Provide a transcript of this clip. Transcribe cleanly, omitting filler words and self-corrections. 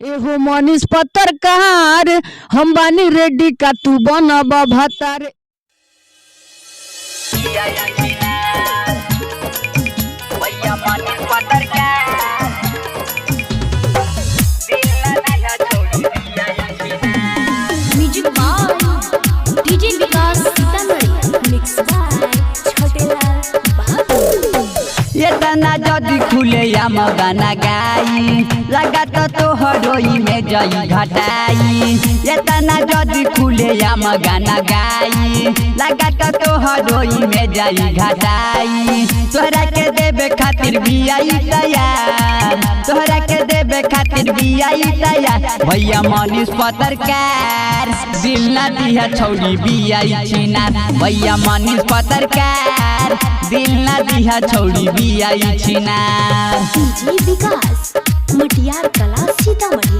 एहो मनीष पत्रकार हम बानी रेडी का तू बनब भतार। Music by DJ Vikas Sitamarhi mix by Chhotelal Babu. ये तना जदी खुले या गाना गाई लगा तो हरोई में जई घटाई। ये तना जदी खुले या गाना गाई लगा तो हरोई में जई घटाई। तोहरा के देवे खातिर भी आई तैयार, तोहरा के देवे खातिर भी आई तैयार। भैया मनीष पत्रकार दिल ना दिया छौड़ी भी आई छिनार। भैया मनीष पत्रकार दिल ना दिया छौड़ी भी आई छिनार। डीजे विकास मटियार कला सीतामढ़ी।